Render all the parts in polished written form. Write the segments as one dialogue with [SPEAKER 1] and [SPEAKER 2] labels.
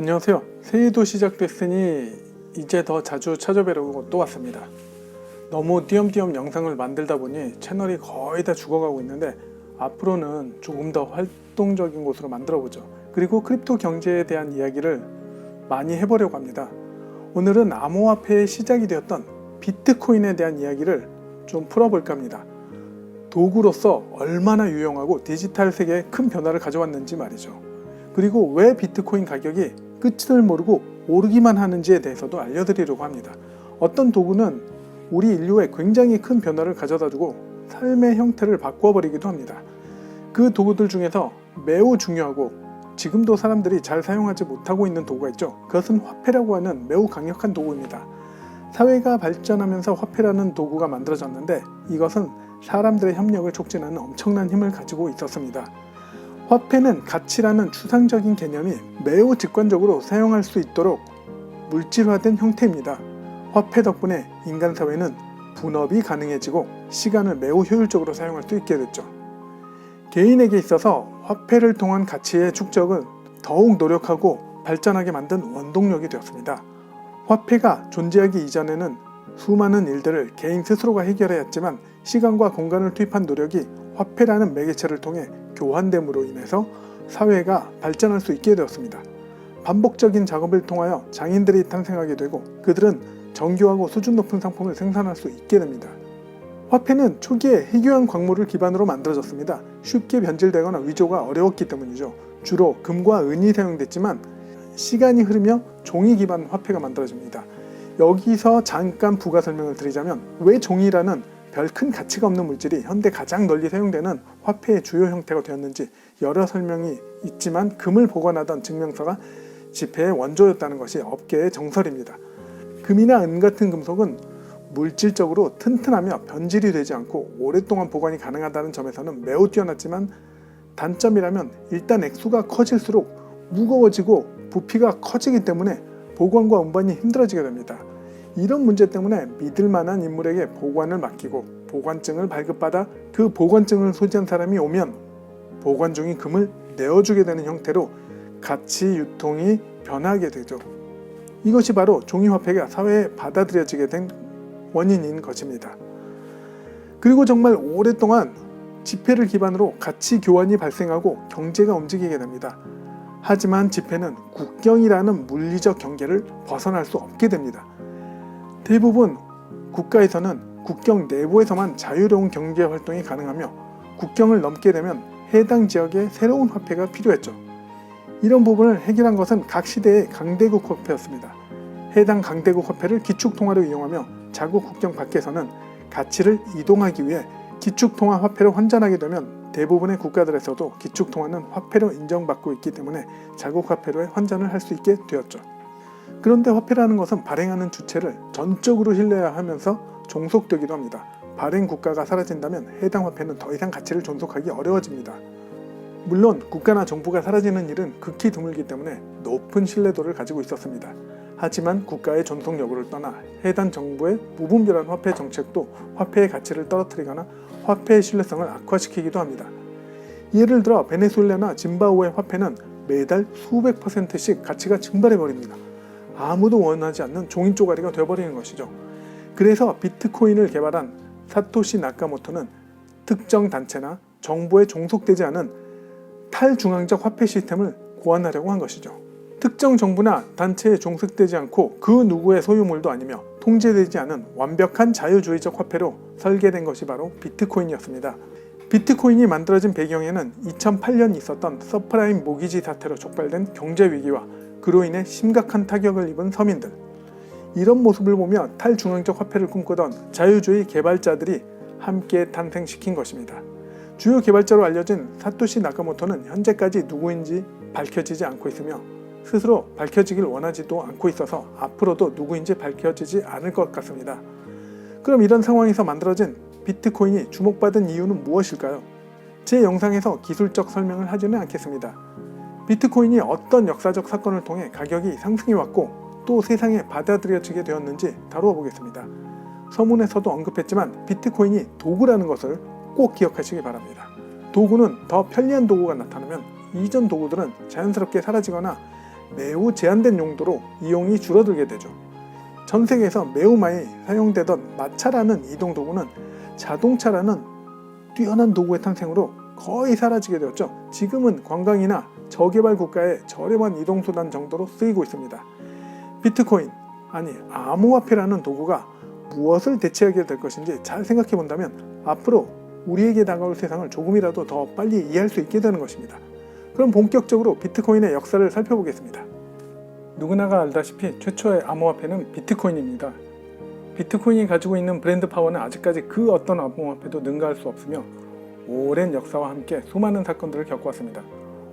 [SPEAKER 1] 안녕하세요. 새해도 시작됐으니 이제 더 자주 찾아뵈려고 또 왔습니다. 너무 띄엄띄엄 영상을 만들다 보니 채널이 거의 다 죽어가고 있는데 앞으로는 조금 더 활동적인 곳으로 만들어보죠. 그리고 크립토 경제에 대한 이야기를 많이 해보려고 합니다. 오늘은 암호화폐의 시작이 되었던 비트코인에 대한 이야기를 좀 풀어볼까 합니다. 도구로서 얼마나 유용하고 디지털 세계에 큰 변화를 가져왔는지 말이죠. 그리고 왜 비트코인 가격이 끝을 모르고 오르기만 하는지에 대해서도 알려드리려고 합니다. 어떤 도구는 우리 인류에 굉장히 큰 변화를 가져다주고 삶의 형태를 바꿔버리기도 합니다. 그 도구들 중에서 매우 중요하고 지금도 사람들이 잘 사용하지 못하고 있는 도구가 있죠. 그것은 화폐라고 하는 매우 강력한 도구입니다. 사회가 발전하면서 화폐라는 도구가 만들어졌는데 이것은 사람들의 협력을 촉진하는 엄청난 힘을 가지고 있었습니다. 화폐는 가치라는 추상적인 개념이 매우 직관적으로 사용할 수 있도록 물질화된 형태입니다. 화폐 덕분에 인간 사회는 분업이 가능해지고 시간을 매우 효율적으로 사용할 수 있게 됐죠. 개인에게 있어서 화폐를 통한 가치의 축적은 더욱 노력하고 발전하게 만든 원동력이 되었습니다. 화폐가 존재하기 이전에는 수많은 일들을 개인 스스로가 해결해야 했지만 시간과 공간을 투입한 노력이 화폐라는 매개체를 통해 교환됨으로 인해서 사회가 발전할 수 있게 되었습니다. 반복적인 작업을 통하여 장인들이 탄생하게 되고 그들은 정교하고 수준 높은 상품을 생산할 수 있게 됩니다. 화폐는 초기에 희귀한 광물을 기반으로 만들어졌습니다. 쉽게 변질되거나 위조가 어려웠기 때문이죠. 주로 금과 은이 사용됐지만 시간이 흐르며 종이 기반 화폐가 만들어집니다. 여기서 잠깐 부가 설명을 드리자면 왜 종이라는 별 큰 가치가 없는 물질이 현대 가장 널리 사용되는 화폐의 주요 형태가 되었는지 여러 설명이 있지만 금을 보관하던 증명서가 지폐의 원조였다는 것이 업계의 정설입니다. 금이나 은 같은 금속은 물질적으로 튼튼하며 변질이 되지 않고 오랫동안 보관이 가능하다는 점에서는 매우 뛰어났지만 단점이라면 일단 액수가 커질수록 무거워지고 부피가 커지기 때문에 보관과 운반이 힘들어지게 됩니다. 이런 문제 때문에 믿을 만한 인물에게 보관을 맡기고 보관증을 발급받아 그 보관증을 소지한 사람이 오면 보관 중인 금을 내어주게 되는 형태로 가치 유통이 변하게 되죠. 이것이 바로 종이화폐가 사회에 받아들여지게 된 원인인 것입니다. 그리고 정말 오랫동안 지폐를 기반으로 가치 교환이 발생하고 경제가 움직이게 됩니다. 하지만 지폐는 국경이라는 물리적 경계를 벗어날 수 없게 됩니다. 대부분 국가에서는 국경 내부에서만 자유로운 경제 활동이 가능하며 국경을 넘게 되면 해당 지역에 새로운 화폐가 필요했죠. 이런 부분을 해결한 것은 각 시대의 강대국 화폐였습니다. 해당 강대국 화폐를 기축통화로 이용하며 자국 국경 밖에서는 가치를 이동하기 위해 기축통화 화폐로 환전하게 되면 대부분의 국가들에서도 기축통화는 화폐로 인정받고 있기 때문에 자국 화폐로의 환전을 할 수 있게 되었죠. 그런데 화폐라는 것은 발행하는 주체를 전적으로 신뢰하면서 종속되기도 합니다. 발행 국가가 사라진다면 해당 화폐는 더 이상 가치를 존속하기 어려워집니다. 물론 국가나 정부가 사라지는 일은 극히 드물기 때문에 높은 신뢰도를 가지고 있었습니다. 하지만 국가의 존속 여부를 떠나 해당 정부의 무분별한 화폐 정책도 화폐의 가치를 떨어뜨리거나 화폐의 신뢰성을 악화시키기도 합니다. 예를 들어 베네수엘라나 짐바브웨의 화폐는 매달 수백 %씩 가치가 증발해버립니다. 아무도 원하지 않는 종이 쪼가리가 되어버리는 것이죠. 그래서 비트코인을 개발한 사토시 나카모토는 특정 단체나 정부에 종속되지 않은 탈중앙적 화폐 시스템을 고안하려고 한 것이죠. 특정 정부나 단체에 종속되지 않고 그 누구의 소유물도 아니며 통제되지 않은 완벽한 자유주의적 화폐로 설계된 것이 바로 비트코인이었습니다. 비트코인이 만들어진 배경에는 2008년 있었던 서프라임 모기지 사태로 촉발된 경제위기와 그로 인해 심각한 타격을 입은 서민들, 이런 모습을 보며 탈중앙적 화폐를 꿈꾸던 자유주의 개발자들이 함께 탄생시킨 것입니다. 주요 개발자로 알려진 사토시 나카모토는 현재까지 누구인지 밝혀지지 않고 있으며 스스로 밝혀지길 원하지도 않고 있어서 앞으로도 누구인지 밝혀지지 않을 것 같습니다. 그럼 이런 상황에서 만들어진 비트코인이 주목받은 이유는 무엇일까요? 제 영상에서 기술적 설명을 하지는 않겠습니다. 비트코인이 어떤 역사적 사건을 통해 가격이 상승해 왔고 또 세상에 받아들여지게 되었는지 다루어 보겠습니다. 서문에서도 언급했지만 비트코인이 도구라는 것을 꼭 기억하시기 바랍니다. 도구는 더 편리한 도구가 나타나면 이전 도구들은 자연스럽게 사라지거나 매우 제한된 용도로 이용이 줄어들게 되죠. 전 세계에서 매우 많이 사용되던 마차라는 이동 도구는 자동차라는 뛰어난 도구의 탄생으로 거의 사라지게 되었죠. 지금은 관광이나 저개발 국가의 저렴한 이동수단 정도로 쓰이고 있습니다. 비트코인, 아니 암호화폐라는 도구가 무엇을 대체하게 될 것인지 잘 생각해 본다면 앞으로 우리에게 다가올 세상을 조금이라도 더 빨리 이해할 수 있게 되는 것입니다. 그럼 본격적으로 비트코인의 역사를 살펴보겠습니다. 누구나가 알다시피 최초의 암호화폐는 비트코인입니다. 비트코인이 가지고 있는 브랜드 파워는 아직까지 그 어떤 암호화폐도 능가할 수 없으며 오랜 역사와 함께 수많은 사건들을 겪어왔습니다.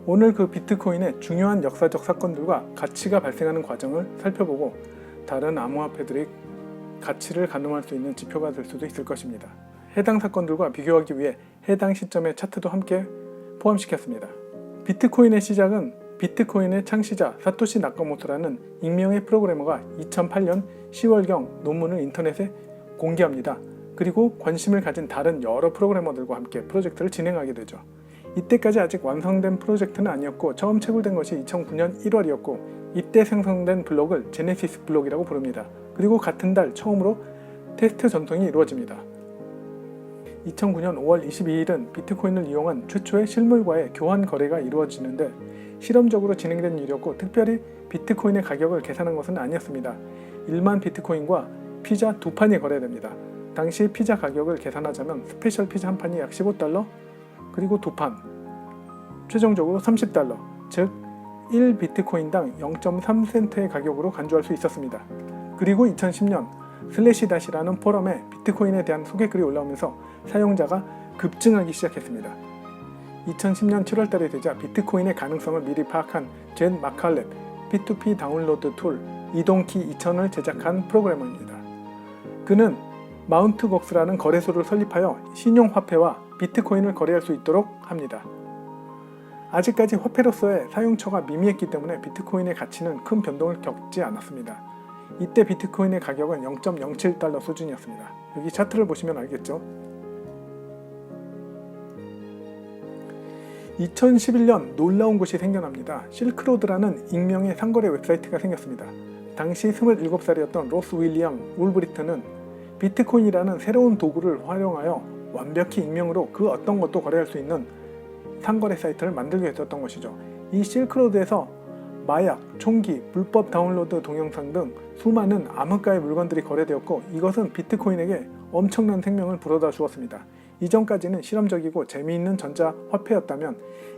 [SPEAKER 1] 오늘 그 비트코인의 중요한 역사적 사건들과 가치가 발생하는 과정을 살펴보고 다른 암호화폐들의 가치를 가늠할 수 있는 지표가 될 수도 있을 것입니다. 해당 사건들과 비교하기 위해 해당 시점의 차트도 함께 포함시켰습니다. 비트코인의 시작은 비트코인의 창시자 사토시 나카모토라는 익명의 프로그래머가 2008년 10월경 논문을 인터넷에 공개합니다. 그리고 관심을 가진 다른 여러 프로그래머들과 함께 프로젝트를 진행하게 되죠. 이때까지 아직 완성된 프로젝트는 아니었고 처음 채굴된 것이 2009년 1월이었고 이때 생성된 블록을 제네시스 블록이라고 부릅니다. 그리고 같은 달 처음으로 테스트 전송이 이루어집니다. 2009년 5월 22일은 비트코인을 이용한 최초의 실물과의 교환 거래가 이루어지는데 실험적으로 진행된 일이었고 특별히 비트코인의 가격을 계산한 것은 아니었습니다. 1만 비트코인과 피자 2판이 거래됩니다. 당시 피자 가격을 계산하자면 스페셜 피자 한 판이 약 $15, 그리고 2판, 최종적으로 $30, 즉 1비트코인당 0.3센트의 가격으로 간주할 수 있었습니다. 그리고 2010년 슬래시닷이라는 포럼에 비트코인에 대한 소개글이 올라오면서 사용자가 급증하기 시작했습니다. 2010년 7월달에 되자 비트코인의 가능성을 미리 파악한 젠 마칼렛 P2P 다운로드 툴 이동키 2000을 제작한 프로그래머입니다. 그는 마운트 곡스라는 거래소를 설립하여 신용화폐와 비트코인을 거래할 수 있도록 합니다. 아직까지 화폐로서의 사용처가 미미했기 때문에 비트코인의 가치는 큰 변동을 겪지 않았습니다. 이때 비트코인의 가격은 0.07달러 수준이었습니다. 여기 차트를 보시면 알겠죠? 2011년 놀라운 것이 생겨납니다. 실크로드라는 익명의 상거래 웹사이트가 생겼습니다. 당시 27살이었던 로스 윌리엄 울브리트는 비트코인이라는 새로운 도구를 활용하여 완벽히 익명으로 그 어떤 것도 거래할 수 있는 상거래 사이트를 만들게 되었던 것이죠. 이 실크로드에서 마약, 총기, 불법 다운로드 동영상 등 수많은 암흑가의 물건들이 거래되었고 이것은 비트코인에게 엄청난 생명을 불어다 주었습니다. 이전까지는 실험적이고 재미있는 전자화폐였다면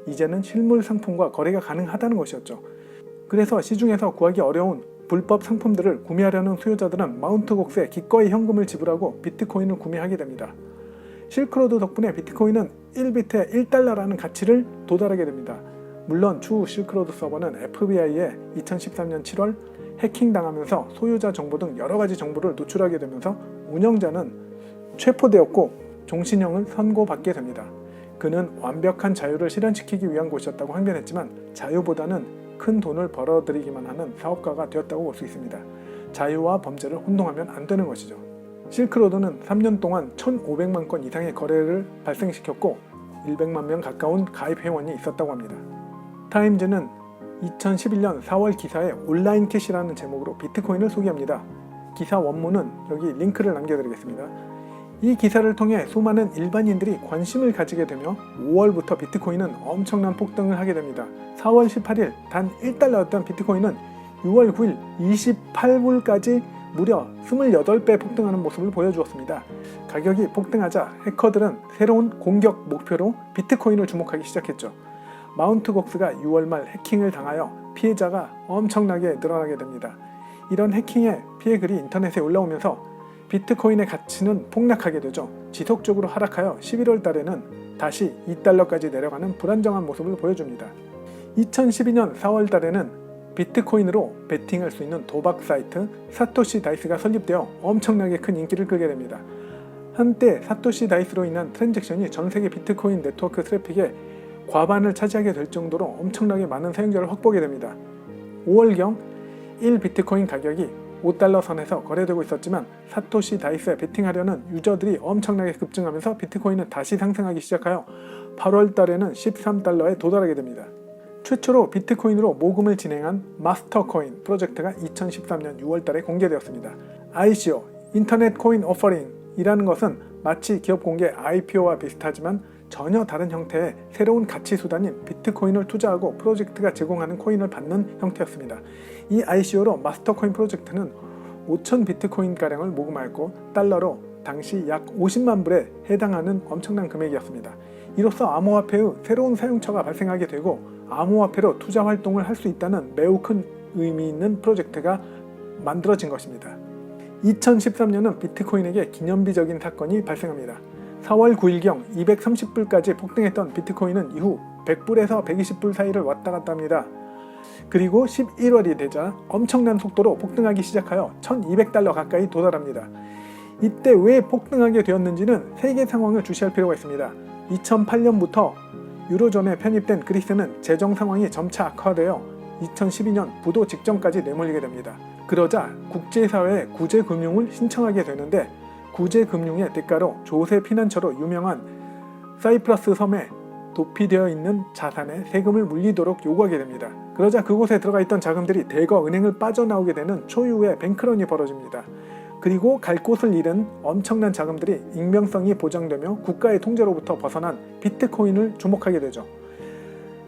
[SPEAKER 1] 이제는 실물 상품과 거래가 가능하다는 것이었죠. 그래서 시중에서 구하기 어려운 불법 상품들을 구매하려는 수요자들은 마운트 곡스에 기꺼이 현금을 지불하고 비트코인을 구매하게 됩니다. 실크로드 덕분에 비트코인은 1비트에 $1라는 가치를 도달하게 됩니다. 물론 추후 실크로드 서버는 FBI에 2013년 7월 해킹당하면서 소유자 정보 등 여러가지 정보를 노출하게 되면서 운영자는 체포되었고 종신형을 선고받게 됩니다. 그는 완벽한 자유를 실현시키기 위한 곳이었다고 항변했지만 자유보다는 큰 돈을 벌어들이기만 하는 사업가가 되었다고 볼 수 있습니다. 자유와 범죄를 혼동하면 안 되는 것이죠. 실크로드는 3년 동안 1,500만 건 이상의 거래를 발생시켰고 100만 명 가까운 가입 회원이 있었다고 합니다. 타임즈는 2011년 4월 기사에 온라인 캐시라는 제목으로 비트코인을 소개합니다. 기사 원문은 여기 링크를 남겨드리겠습니다. 이 기사를 통해 수많은 일반인들이 관심을 가지게 되며 5월부터 비트코인은 엄청난 폭등을 하게 됩니다. 4월 18일 단 $1였던 비트코인은 6월 9일 28불까지 무려 28배 폭등하는 모습을 보여주었습니다. 가격이 폭등하자 해커들은 새로운 공격 목표로 비트코인을 주목하기 시작했죠. 마운트 곡스가 6월 말 해킹을 당하여 피해자가 엄청나게 늘어나게 됩니다. 이런 해킹의 피해글이 인터넷에 올라오면서 비트코인의 가치는 폭락하게 되죠. 지속적으로 하락하여 11월 달에는 다시 $2까지 내려가는 불안정한 모습을 보여줍니다. 2012년 4월 달에는 비트코인으로 베팅할 수 있는 도박 사이트 사토시 다이스가 설립되어 엄청나게 큰 인기를 끌게 됩니다. 한때 사토시 다이스로 인한 트랜잭션이 전 세계 비트코인 네트워크 트래픽의 과반을 차지하게 될 정도로 엄청나게 많은 사용자를 확보하게 됩니다. 5월경 1비트코인 가격이 $5 선에서 거래되고 있었지만 사토시 다이스에 베팅하려는 유저들이 엄청나게 급증하면서 비트코인은 다시 상승하기 시작하여 8월 달에는 $13에 도달하게 됩니다. 최초로 비트코인으로 모금을 진행한 마스터코인 프로젝트가 2013년 6월달에 공개되었습니다. ICO, 인터넷 코인 오퍼링이라는 것은 마치 기업 공개 IPO와 비슷하지만 전혀 다른 형태의 새로운 가치 수단인 비트코인을 투자하고 프로젝트가 제공하는 코인을 받는 형태였습니다. 이 ICO로 마스터코인 프로젝트는 5,000 비트코인가량을 모금하였고 달러로 당시 약 50만 불에 해당하는 엄청난 금액이었습니다. 이로써 암호화폐의 새로운 사용처가 발생하게 되고 암호화폐로 투자 활동을 할 수 있다는 매우 큰 의미 있는 프로젝트가 만들어진 것입니다. 2013년은 비트코인에게 기념비적인 사건이 발생합니다. 4월 9일경 230불까지 폭등했던 비트코인은 이후 100불에서 120불 사이를 왔다 갔다 합니다. 그리고 11월이 되자 엄청난 속도로 폭등하기 시작하여 1200달러 가까이 도달합니다. 이때 왜 폭등하게 되었는지는 세계 상황을 주시할 필요가 있습니다. 2008년부터 유로존에 편입된 그리스는 재정 상황이 점차 악화되어 2012년 부도 직전까지 내몰리게 됩니다. 그러자 국제사회에 구제금융을 신청하게 되는데 구제금융의 대가로 조세 피난처로 유명한 사이프러스 섬에 도피되어 있는 자산에 세금을 물리도록 요구하게 됩니다. 그러자 그곳에 들어가 있던 자금들이 대거 은행을 빠져나오게 되는 초유의 뱅크런이 벌어집니다. 그리고 갈 곳을 잃은 엄청난 자금들이 익명성이 보장되며 국가의 통제로부터 벗어난 비트코인을 주목하게 되죠.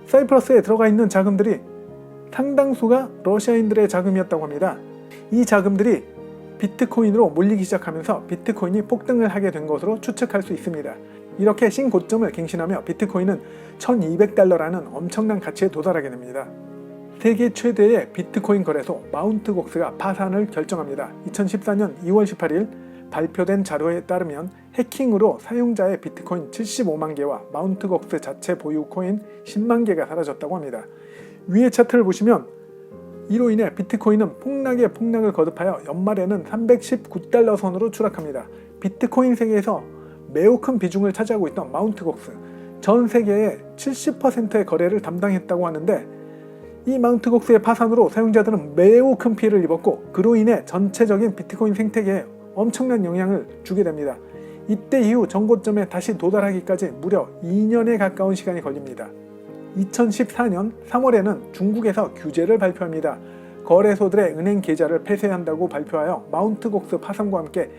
[SPEAKER 1] 사이프러스에 들어가 있는 자금들이 상당수가 러시아인들의 자금이었다고 합니다. 이 자금들이 비트코인으로 몰리기 시작하면서 비트코인이 폭등을 하게 된 것으로 추측할 수 있습니다. 이렇게 신고점을 갱신하며 비트코인은 1200달러라는 엄청난 가치에 도달하게 됩니다. 세계 최대의 비트코인 거래소 마운트 곡스가 파산을 결정합니다. 2014년 2월 18일 발표된 자료에 따르면 해킹으로 사용자의 비트코인 75만 개와 마운트 곡스 자체 보유 코인 10만 개가 사라졌다고 합니다. 위의 차트를 보시면 이로 인해 비트코인은 폭락을 거듭하여 연말에는 319달러 선으로 추락합니다. 비트코인 세계에서 매우 큰 비중을 차지하고 있던 마운트 곡스, 전 세계의 70%의 거래를 담당했다고 하는데 이 마운트 곡스의 파산으로 사용자들은 매우 큰 피해를 입었고 그로 인해 전체적인 비트코인 생태계에 엄청난 영향을 주게 됩니다. 이때 이후 정고점에 다시 도달하기까지 무려 2년에 가까운 시간이 걸립니다. 2014년 3월에는 중국에서 규제를 발표합니다. 거래소들의 은행 계좌를 폐쇄한다고 발표하여 마운트 곡스 파산과 함께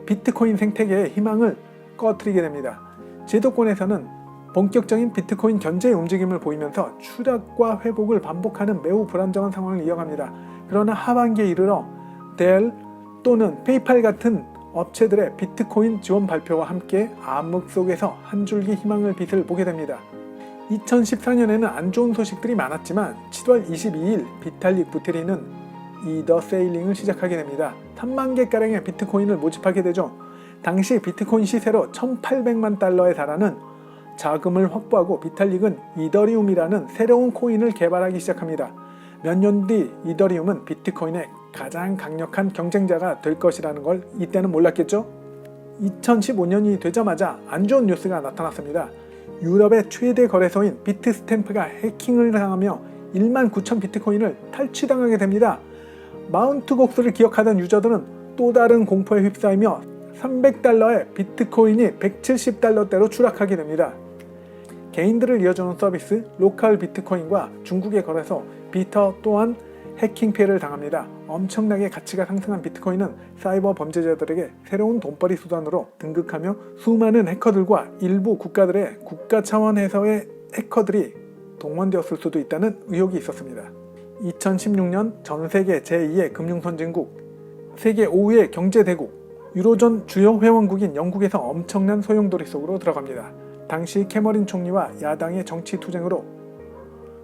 [SPEAKER 1] 비트코인 생태계의 희망을 꺼트리게 됩니다. 제도권에서는 본격적인 비트코인 견제의 움직임을 보이면서 추락과 회복을 반복하는 매우 불안정한 상황을 이어갑니다. 그러나 하반기에 이르러 델 또는 페이팔 같은 업체들의 비트코인 지원 발표와 함께 암흑 속에서 한 줄기 희망의 빛을 보게 됩니다. 2014년에는 안 좋은 소식들이 많았지만 7월 22일 비탈릭 부테린은 이더 세일링을 시작하게 됩니다. 3만 개가량의 비트코인을 모집하게 되죠. 당시 비트코인 시세로 1800만 달러에 달하는 자금을 확보하고 비탈릭은 이더리움이라는 새로운 코인을 개발하기 시작합니다. 몇 년 뒤 이더리움은 비트코인의 가장 강력한 경쟁자가 될 것이라는 걸 이때는 몰랐겠죠? 2015년이 되자마자 안 좋은 뉴스가 나타났습니다. 유럽의 최대 거래소인 비트스탬프가 해킹을 당하며 19,000 비트코인을 탈취당하게 됩니다. 마운트 곡스를 기억하던 유저들은 또 다른 공포에 휩싸이며 300달러의 비트코인이 170달러대로 추락하게 됩니다. 개인들을 이어주는 서비스 로컬 비트코인과 중국의 거래소 비터 또한 해킹 피해를 당합니다. 엄청나게 가치가 상승한 비트코인은 사이버 범죄자들에게 새로운 돈벌이 수단으로 등극하며 수많은 해커들과 일부 국가들의 국가 차원에서의 해커들이 동원되었을 수도 있다는 의혹이 있었습니다. 2016년 전 세계 제2의 금융선진국, 세계 5위의 경제대국, 유로존 주요 회원국인 영국에서 엄청난 소용돌이 속으로 들어갑니다. 당시 캐머런 총리와 야당의 정치 투쟁으로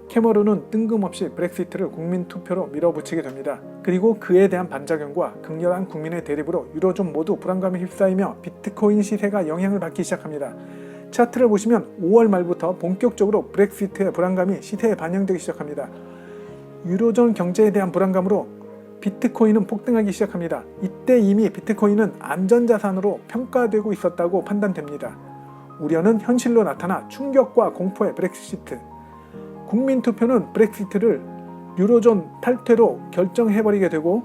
[SPEAKER 1] 캐머런은 뜬금없이 브렉시트를 국민 투표로 밀어붙이게 됩니다. 그리고 그에 대한 반작용과 극렬한 국민의 대립으로 유로존 모두 불안감에 휩싸이며 비트코인 시세가 영향을 받기 시작합니다. 차트를 보시면 5월 말부터 본격적으로 브렉시트의 불안감이 시세에 반영되기 시작합니다. 유로존 경제에 대한 불안감으로 비트코인은 폭등하기 시작합니다. 이때 이미 비트코인은 안전자산으로 평가되고 있었다고 판단됩니다. 우려는 현실로 나타나 충격과 공포의 브렉시트. 국민투표는 브렉시트를 유로존 탈퇴로 결정해버리게 되고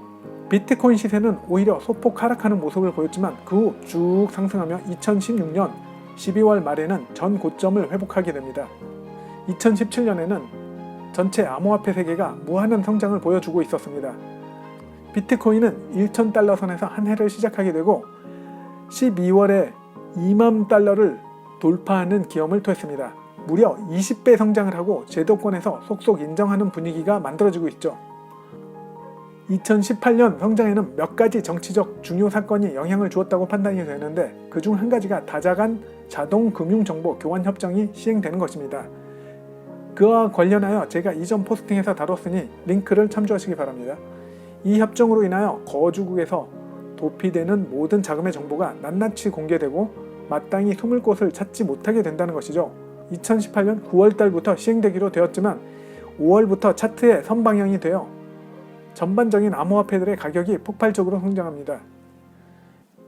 [SPEAKER 1] 비트코인 시세는 오히려 소폭 하락하는 모습을 보였지만 그 후 쭉 상승하며 2016년 12월 말에는 전 고점을 회복하게 됩니다. 2017년에는 전체 암호화폐 세계가 무한한 성장을 보여주고 있었습니다. 비트코인은 1,000달러 선에서 한 해를 시작하게 되고 12월에 2만 달러를 돌파하는 기염을 토했습니다. 무려 20배 성장을 하고 제도권에서 속속 인정하는 분위기가 만들어지고 있죠. 2018년 성장에는 몇 가지 정치적 중요 사건이 영향을 주었다고 판단이 되는데 그중 한 가지가 다자간 자동금융정보 교환 협정이 시행되는 것입니다. 그와 관련하여 제가 이전 포스팅에서 다뤘으니 링크를 참조하시기 바랍니다. 이 협정으로 인하여 거주국에서 도피되는 모든 자금의 정보가 낱낱이 공개되고 마땅히 숨을 곳을 찾지 못하게 된다는 것이죠. 2018년 9월달부터 시행되기로 되었지만 5월부터 차트의 선방향이 되어 전반적인 암호화폐들의 가격이 폭발적으로 성장합니다.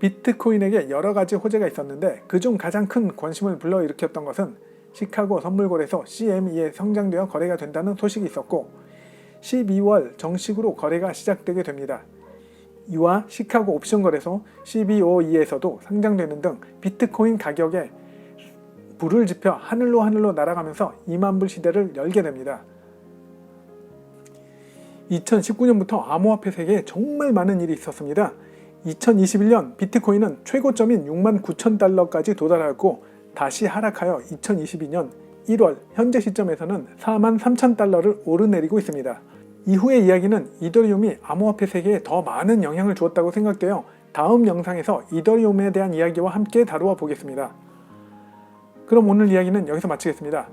[SPEAKER 1] 비트코인에게 여러 가지 호재가 있었는데 그중 가장 큰 관심을 불러일으켰던 것은 시카고 선물거래소 CME에 성장되어 거래가 된다는 소식이 있었고 12월 정식으로 거래가 시작되게 됩니다. 이와 시카고 옵션 거래소 CBOE에서도 상장되는 등 비트코인 가격에 불을 지펴 하늘로 날아가면서 2만 불 시대를 열게 됩니다. 2019년부터 암호화폐 세계에 정말 많은 일이 있었습니다. 2021년 비트코인은 최고점인 6만 9천 달러까지 도달하였고 다시 하락하여 2022년 1월 현재 시점에서는 4만 3천 달러를 오르내리고 있습니다. 이후의 이야기는 이더리움이 암호화폐 세계에 더 많은 영향을 주었다고 생각되어 다음 영상에서 이더리움에 대한 이야기와 함께 다루어 보겠습니다. 그럼 오늘 이야기는 여기서 마치겠습니다.